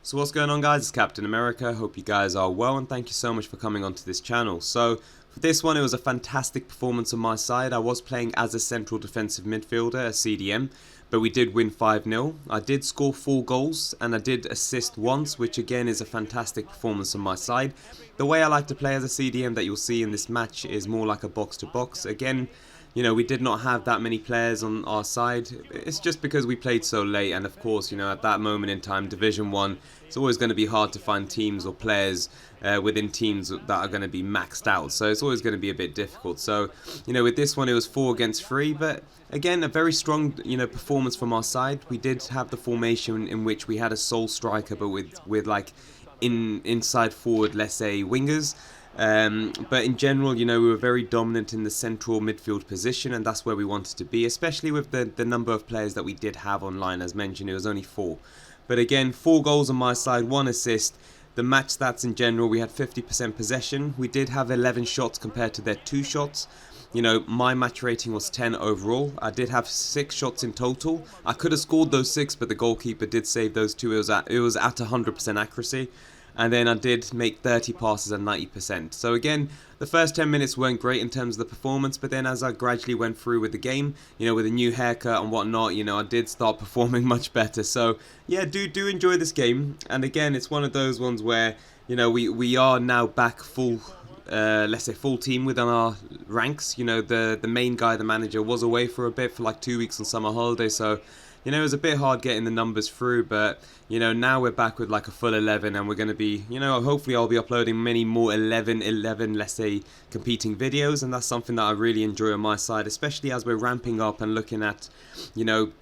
So what's going on, guys? It's Captain America. Hope you guys are well, and thank you so much for coming onto this channel. So for this one, it was a fantastic performance on my side. I was playing as a central defensive midfielder, a CDM, but we did win 5-0. I did score 4 goals and I did assist once, which again is a fantastic performance on my side. The way I like to play as a CDM that you'll see in this match is more like a box-to-box. Again, you know, we did not have that many players on our side. It's just because we played so late, and of course, you know, at that moment in time, Division 1, it's always going to be hard to find teams or players within teams that are going to be maxed out. So it's always going to be a bit difficult. So, you know, with this one, it was 4 against 3, but again, a very strong, you know, performance from our side. We did have the formation in which we had a sole striker, but with like inside forward, let's say, wingers. But in general, you know, we were very dominant in the central midfield position, and that's where we wanted to be, especially with the number of players that we did have online. As mentioned, it was only 4. But again, 4 goals on my side, 1 assist. The match stats in general, we had 50% possession. We did have 11 shots compared to their 2 shots. You know, my match rating was 10 overall. I did have 6 shots in total. I could have scored those 6, but the goalkeeper did save those 2. It was at 100% accuracy. And then I did make 30 passes at 90%. So again, the first 10 minutes weren't great in terms of the performance, but then as I gradually went through with the game, you know, with a new haircut and whatnot, you know, I did start performing much better. So yeah, do enjoy this game. And again, it's one of those ones where, you know, we are now back full, let's say full team within our ranks. You know, the main guy, the manager, was away for a bit, for like 2 weeks on summer holiday, so you know, it was a bit hard getting the numbers through, but, you know, now we're back with like a full 11, and we're going to be, you know, hopefully I'll be uploading many more 11, let's say, competing videos, and that's something that I really enjoy on my side, especially as we're ramping up and looking at, you know,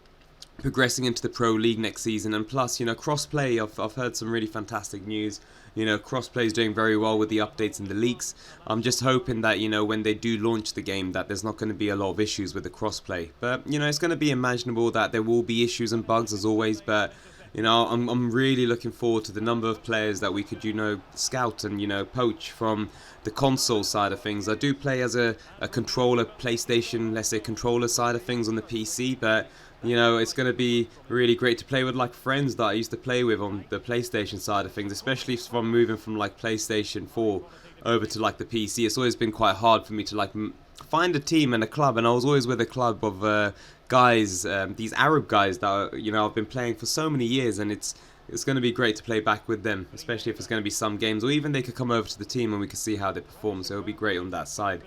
progressing into the Pro League next season. And plus, you know, crossplay, I've heard some really fantastic news. You know, crossplay is doing very well with the updates and the leaks. I'm just hoping that, you know, when they do launch the game, that there's not going to be a lot of issues with the crossplay. But, you know, it's going to be imaginable that there will be issues and bugs as always, but, you know, I'm really looking forward to the number of players that we could, you know, scout and, you know, poach from the console side of things. I do play as a controller, PlayStation, let's say, controller side of things on the PC, but, you know, it's going to be really great to play with like friends that I used to play with on the PlayStation side of things, especially from moving from like PlayStation 4 over to like the PC. It's always been quite hard for me to like find a team and a club, and I was always with a club of guys, these Arab guys that, you know, I've been playing for so many years, and it's going to be great to play back with them, especially if it's going to be some games, or even they could come over to the team and we could see how they perform, so it'll be great on that side.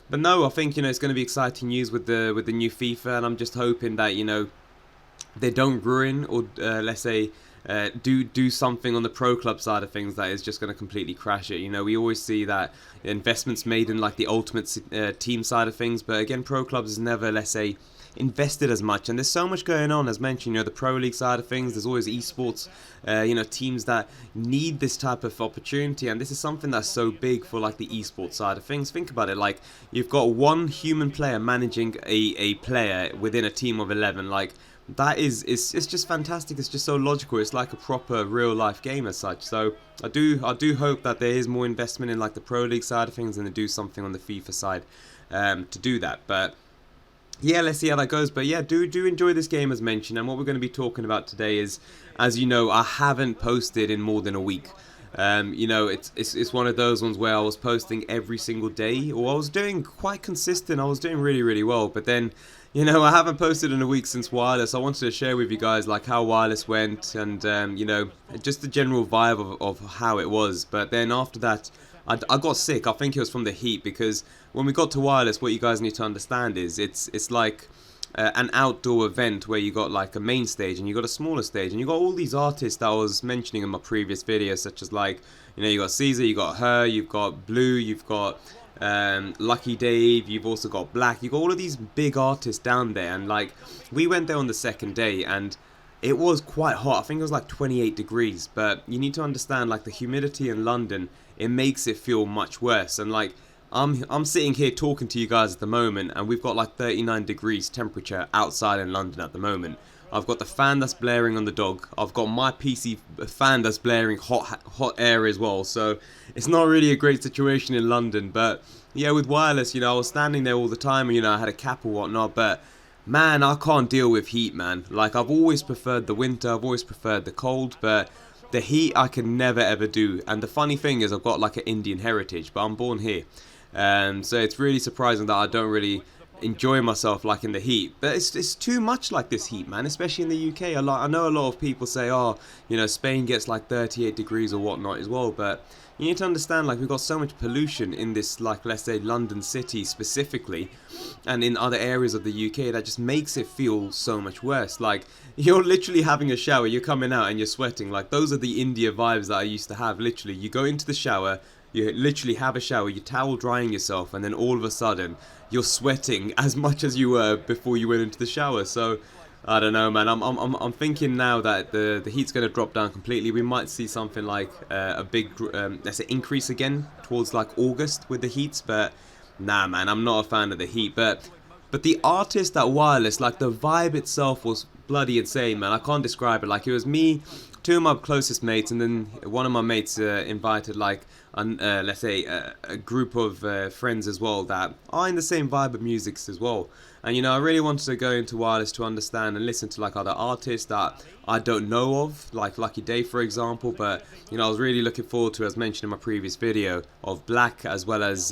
But no, I think, you know, it's going to be exciting news with the new FIFA, and I'm just hoping that, you know, they don't ruin or let's say do something on the pro club side of things that is just going to completely crash it. You know, we always see that investments made in like the ultimate team side of things, but again, pro clubs is never, let's say, invested as much, and there's so much going on. As mentioned, you know, the Pro League side of things, there's always esports, you know, teams that need this type of opportunity, and this is something that's so big for like the esports side of things. Think about it, like you've got one human player managing a player within a team of 11, like that is, it's just fantastic. It's just so logical. It's like a proper real life game as such. So I do hope that there is more investment in like the Pro League side of things, and they do something on the FIFA side to do that. But yeah, let's see how that goes. But yeah, do enjoy this game as mentioned. And what we're going to be talking about today is, as you know, I haven't posted in more than a week. You know, it's one of those ones where I was posting every single day, or I was doing quite consistent. I was doing really well. But then, you know, I haven't posted in a week since Wireless. I wanted to share with you guys like how Wireless went, and you know, just the general vibe of how it was. But then after that, I got sick. I think it was from the heat, because when we got to Wireless, what you guys need to understand is it's like an outdoor event where you got like a main stage and you got a smaller stage, and you got all these artists that I was mentioning in my previous video, such as like, you know, you got Caesar, you got her, you've got Blue, you've got Lucky Dave, you've also got Black, you got all of these big artists down there. And like, we went there on the second day, and it was quite hot. I think it was like 28 degrees, but you need to understand like the humidity in London, it makes it feel much worse. And like, I'm sitting here talking to you guys at the moment, and we've got like 39 degrees temperature outside in London at the moment. I've got the fan that's blaring on the dog. I've got my PC fan that's blaring hot air as well. So it's not really a great situation in London. But yeah, with Wireless, you know, I was standing there all the time, and, you know, I had a cap or whatnot. But man, I can't deal with heat, man. Like, I've always preferred the winter. I've always preferred the cold. But the heat I can never ever do. And the funny thing is I've got like an Indian heritage, but I'm born here. So it's really surprising that I don't really enjoy myself like in the heat. But it's too much like this heat, man, especially in the UK. I know a lot of people say, oh, you know, Spain gets like 38 degrees or whatnot as well, but you need to understand, like, we've got so much pollution in this, like, let's say London city specifically, and in other areas of the UK, that just makes it feel so much worse. Like, you're literally having a shower, you're coming out and you're sweating. Like, those are the India vibes that I used to have. Literally, you go into the shower, you literally have a shower, you're towel drying yourself, and then all of a sudden you're sweating as much as you were before you went into the shower. So I don't know, man. I'm thinking now that the heat's going to drop down completely. We might see something like a big let's say increase again towards like August with the heats, but nah, man, I'm not a fan of the heat. But the artist at Wireless, like, the vibe itself was bloody insane, man. I can't describe it. Like, it was me, two of my closest mates, and then one of my mates invited like let's say a group of friends as well that are in the same vibe of music as well. And you know, I really wanted to go into Wireless to understand and listen to like other artists that I don't know of, like Lucky Day for example. But you know, I was really looking forward to, as mentioned in my previous video, of Black as well as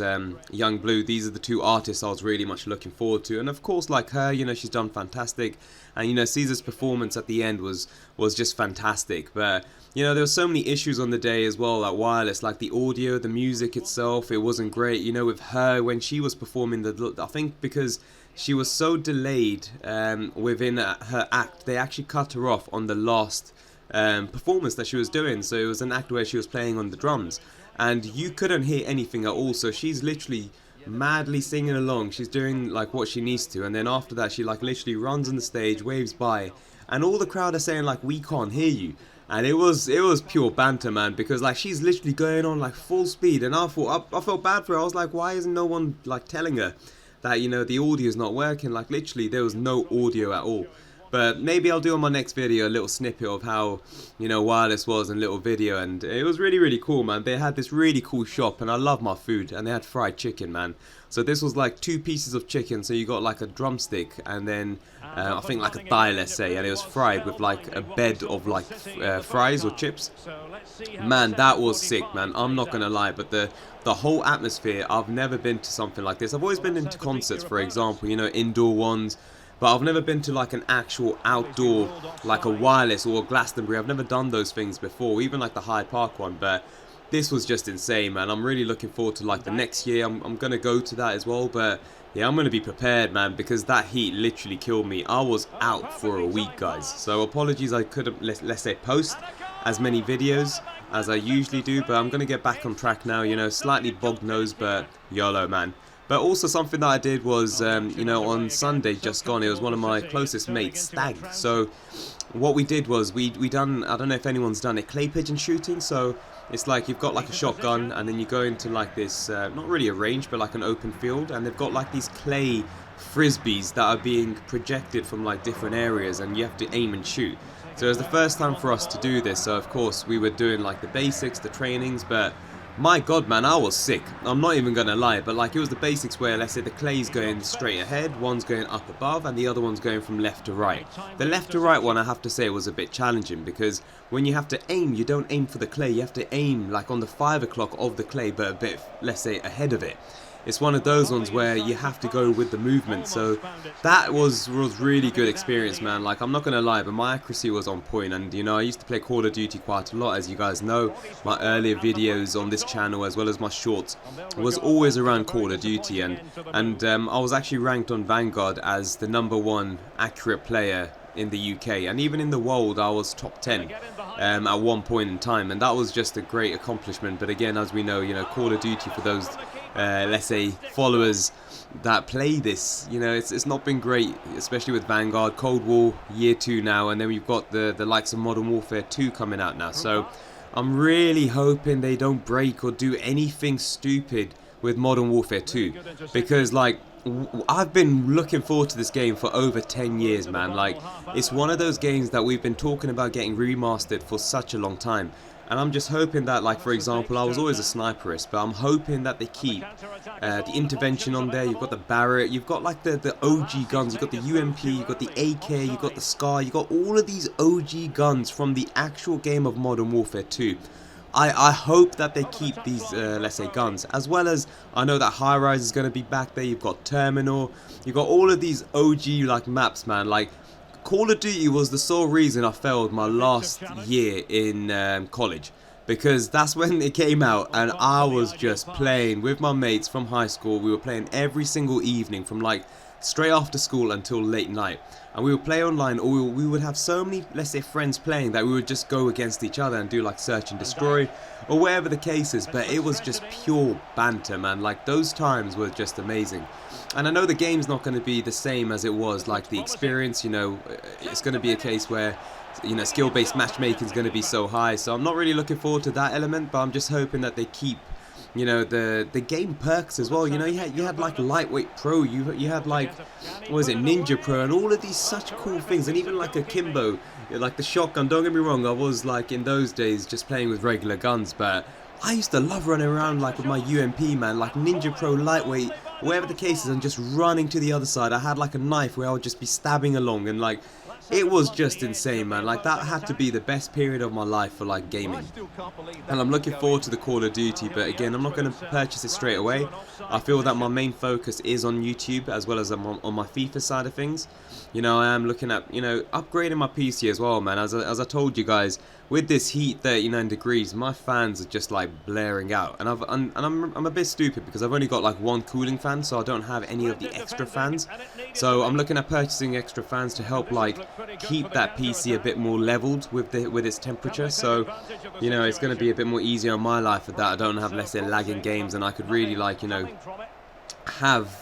Young Blue. These are the two artists I was really much looking forward to, and of course, like her, you know, she's done fantastic. And you know, Caesar's performance at the end was just fantastic. But you know, there were so many issues on the day as well at Wireless, like the audio, the music itself, it wasn't great. You know, with her when she was performing, I think because she was so delayed within her act, they actually cut her off on the last performance that she was doing. So it was an act where she was playing on the drums, and you couldn't hear anything at all. So she's literally madly singing along, she's doing like what she needs to, and then after that she like literally runs on the stage, waves by, and all the crowd are saying like, we can't hear you. And it was pure banter, man, because like she's literally going on like full speed, and I felt bad for her. I was like, why isn't no one like telling her that, you know, the audio is not working? Like, literally there was no audio at all. But maybe I'll do on my next video a little snippet of how, you know, Wireless was in a little video, and it was really, really cool, man. They had this really cool shop, and I love my food, and they had fried chicken, man. So this was like 2 pieces of chicken, so you got like a drumstick, and then I think like a thigh, let's say, and it was fried with like a bed of like fries or chips. Man, that was sick, man. I'm not gonna lie, but the whole atmosphere, I've never been to something like this. I've always been into concerts, for example, you know, indoor ones, but I've never been to like an actual outdoor, like a Wireless or a Glastonbury. I've never done those things before, even like the Hyde Park one. But this was just insane, man. I'm really looking forward to like the next year. I'm gonna go to that as well. But yeah, I'm gonna be prepared, man, because that heat literally killed me. I was out for a week, guys. So apologies, I couldn't let's say post as many videos as I usually do, but I'm gonna get back on track now. You know, slightly bogged nose, but YOLO, man. But also something that I did was, you know, on Sunday just gone, it was one of my closest mates, Stag. So what we did was we done, I don't know if anyone's done it, clay pigeon shooting. So it's like you've got like a shotgun, and then you go into like this, not really a range, but like an open field, and they've got like these clay frisbees that are being projected from like different areas, and you have to aim and shoot. So it was the first time for us to do this, so of course we were doing like the basics, the trainings, but my god, man, I was sick. I'm not even gonna lie, but like it was the basics where, let's say, the clay's going straight ahead, one's going up above, and the other one's going from left to right. The left to right one, I have to say, was a bit challenging, because when you have to aim, you don't aim for the clay, you have to aim like on the 5 o'clock of the clay, but a bit, let's say, ahead of it. It's one of those ones where you have to go with the movement. So that was really good experience, man. Like, I'm not gonna lie, but my accuracy was on point. And you know, I used to play Call of Duty quite a lot, as you guys know. My earlier videos on this channel, as well as my shorts, was always around Call of Duty, and I was actually ranked on Vanguard as the #1 accurate player in the UK, and even in the world I was top 10 at one point in time, and that was just a great accomplishment. But again, as we know, you know, Call of Duty, for those let's say followers that play this, you know, it's not been great, especially with Vanguard. Cold War year 2 now, and then we've got the likes of Modern Warfare 2 coming out now. So I'm really hoping they don't break or do anything stupid with Modern Warfare 2, because like I've been looking forward to this game for over 10 years, man. Like, it's one of those games that we've been talking about getting remastered for such a long time. And I'm just hoping that, like, for example, I was always a sniperist, but I'm hoping that they keep the intervention on there. You've got the Barrett, you've got like the OG guns, you've got the UMP, you've got the AK, you've got the Scar, you've got all of these OG guns from the actual game of Modern Warfare 2. I hope that they keep these, let's say, guns, as well as I know that High Rise is going to be back there. You've got Terminal, you've got all of these OG like maps, man. Like, Call of Duty was the sole reason I failed my last year in college, because that's when it came out and I was just playing with my mates from high school. We were playing every single evening from like straight after school until late night, and we would play online, or we would have so many, let's say, friends playing that we would just go against each other and do like search and destroy or whatever the case is. But it was just pure banter, man. Like, those times were just amazing. And I know the game's not going to be the same as it was, like the experience, you know, it's going to be a case where, you know, skill-based matchmaking is going to be so high. So I'm not really looking forward to that element, but I'm just hoping that they keep, you know, the game perks as well. You know, you had like Lightweight Pro, you had like, what was it, Ninja Pro, and all of these such cool things, and even like a Kimbo, like the shotgun. Don't get me wrong, I was like in those days just playing with regular guns, but I used to love running around like with my UMP, man, like Ninja Pro, Lightweight, whatever the case is, and just running to the other side. I had like a knife where I would just be stabbing along, and like, it was just insane, man. Like, that had to be the best period of my life for like gaming. And I'm looking forward to the Call of Duty, but again, I'm not going to purchase it straight away. I feel that my main focus is on YouTube as well as on my FIFA side of things. You know, I am looking at, you know, upgrading my PC as well, man. As I told you guys, with this heat, 39 degrees, my fans are just like blaring out, and I'm a bit stupid because I've only got like one cooling fan, so I don't have any of the extra fans. So I'm looking at purchasing extra fans to help like keep that PC a bit more leveled with its temperature. So, you know, it's going to be a bit more easier on my life with that. I don't have, let's say, lagging games, and I could really, like, you know, have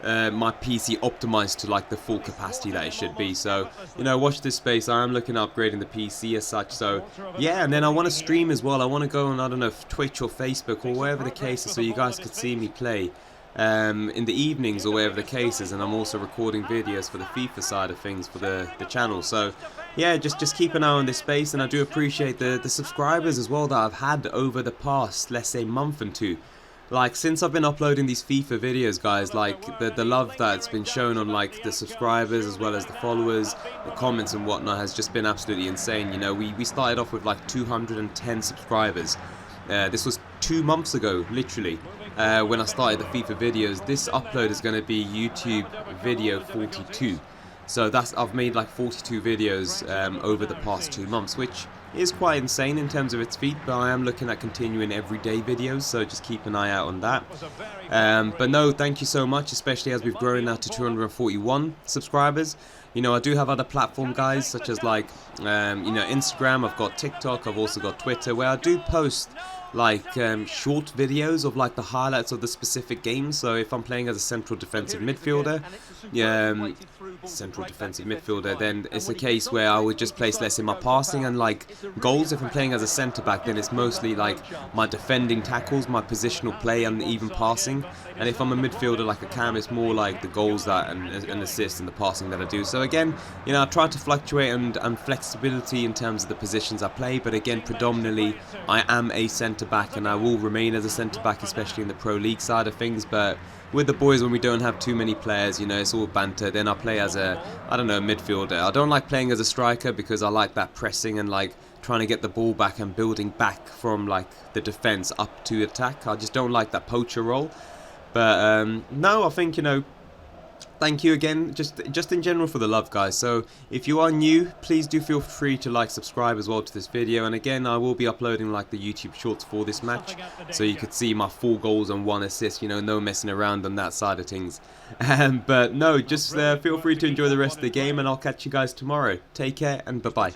my PC optimized to like the full capacity that it should be. So, you know, watch this space. I am looking at upgrading the PC as such. So yeah, and then I want to stream as well. I want to go on, I don't know, Twitch or Facebook or wherever the case is, so you guys could see me play in the evenings or wherever the case is. And I'm also recording videos for the FIFA side of things for the channel. So yeah, just keep an eye on this space, and I do appreciate the subscribers as well that I've had over the past, let's say, month and two. Like, since I've been uploading these FIFA videos, guys, like, the love that's been shown on, like, the subscribers as well as the followers, the comments and whatnot has just been absolutely insane. You know, we started off with, like, 210 subscribers. This was 2 months ago, literally, when I started the FIFA videos. This upload is going to be YouTube video 42. So I've made like 42 videos over the past 2 months, which is quite insane in terms of its feet, but I am looking at continuing everyday videos, so just keep an eye out on that. But no, thank you so much, especially as we've grown now to 241 subscribers. You know, I do have other platform, guys, such as like, you know, Instagram. I've got TikTok, I've also got Twitter, where I do post like short videos of like the highlights of the specific games. So if I'm playing as a central defensive midfielder, then it's a case where I would just place less in my passing and like goals. If I'm playing as a centre back, then it's mostly like my defending tackles, my positional play, and even passing. And if I'm a midfielder like a cam, it's more like the goals that and assists and the passing that I do. So again, you know, I try to fluctuate and flexibility in terms of the positions I play, but again, predominantly I am a centre back, and I will remain as a centre back, especially in the Pro League side of things. But with the boys, when we don't have too many players, you know, it's all banter. Then I play as a, I don't know, midfielder. I don't like playing as a striker because I like that pressing and like trying to get the ball back and building back from like the defence up to attack. I just don't like that poacher role. But no, I think, you know, thank you again, just in general for the love, guys. So if you are new, please do feel free to like, subscribe as well to this video. And again, I will be uploading like the YouTube shorts for this match, so you could see my 4 goals and 1 assist. You know, no messing around on that side of things. But no, just feel free to enjoy the rest of the game, and I'll catch you guys tomorrow. Take care and bye bye.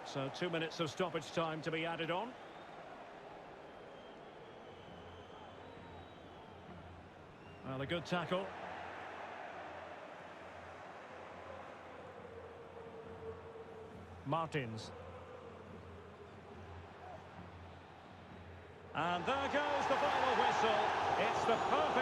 So 2 minutes of stoppage time to be added on. Well, a good tackle. Martins. And there goes the final whistle. It's the perfect